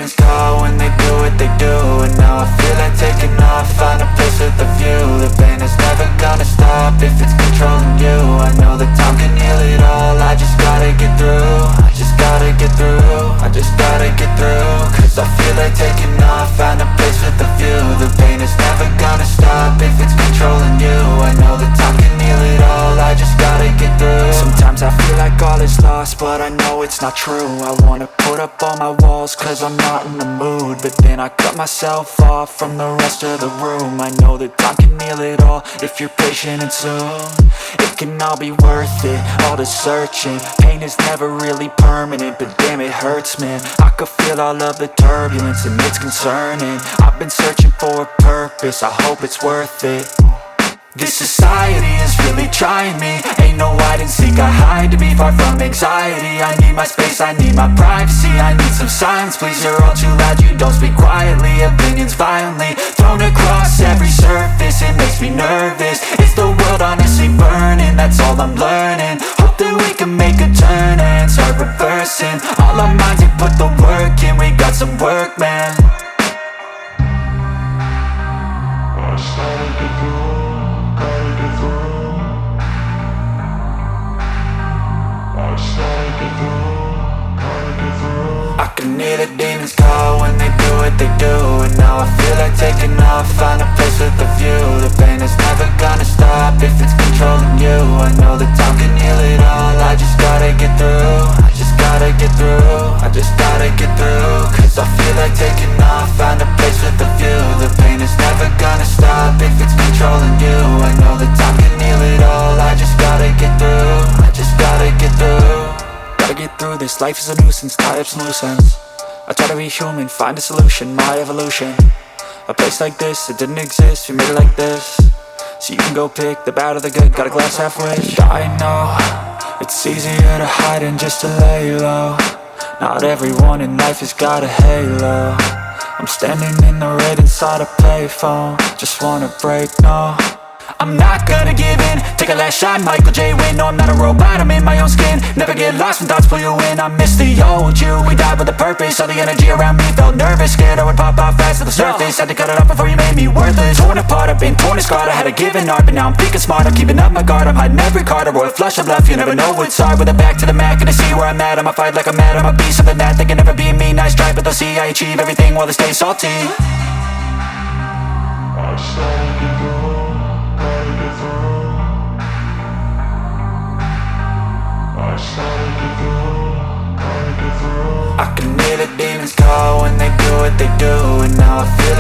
demons call when they do what they do. And now I feel like taking off, find a place with a view. The pain is never gonna stop if it's controlling you. I know that time can heal it all, I just gotta get through. I just gotta get through, I just gotta get through. Cause I feel like taking off, find a place with a view. The pain is never gonna stop if it's controlling you. I know that time can heal it all, I just gotta get through. Sometimes I feel like all is lost, but I know it's not true. I wanna put up all my walls cause I'm not in the mood, but then I cut myself off from the rest of the room. I know that time can heal it all if you're patient and soon. It can all be worth it, all the searching. Pain is never really permanent, but damn it hurts, man. I could feel all of the turbulence and it's concerning. I've been searching for a purpose, I hope it's worth it. This society is really trying me. Ain't no hide and seek, I hide to be far from anxiety. I need my space, I need my privacy. I need some silence, please, you're all too loud. You don't speak quietly, opinions violently thrown across every surface. It makes me nervous, is the world honestly burning? That's all I'm learning. Hope that we can make a turn and start reversing. All our minds, we put the work in, we got some work, man. I started to go. I can hear the demons call when they do what they do. And now I feel like taking off, find a place with a view. The pain is never gonna stop if it's controlling you. I know that time can heal it all, I just gotta get through. I just gotta get through, I just gotta get through. Cause I feel like taking off, find a place with a view. The pain is never gonna stop if it's controlling you. I know that time can heal it all, I just gotta get through. I just gotta get through. Gotta get through this, life is a nuisance, tie up some loose ends. I try to be human, find a solution, my evolution. A place like this, it didn't exist, we made it like this. So you can go pick the bad or the good, got a glass halfway. I know, it's easier to hide than just to lay low. Not everyone in life has got a halo. I'm standing in the red inside a payphone. Just wanna break, no, I'm not gonna give in. Take a last shot, Michael J. Win. No, I'm not a robot, I'm in my own skin. Never get lost when thoughts pull you in. I miss the old you, we died with a purpose. All the energy around me felt nervous, scared I would pop off fast to the surface. Had to cut it off before you made me worthless. Torn apart, I've been torn and scarred. I had a given art, but now I'm thinking smart. I'm keeping up my guard, I'm hiding every card. A royal flush of love, you never know what's hard. With a back to the mat, gonna see where I'm at. I'ma fight like I'm mad, I'ma be something that they can never be me. Nice try, but they'll see I achieve everything while they stay salty. I started to go. I can hear the demons call when they do what they do. And now I feel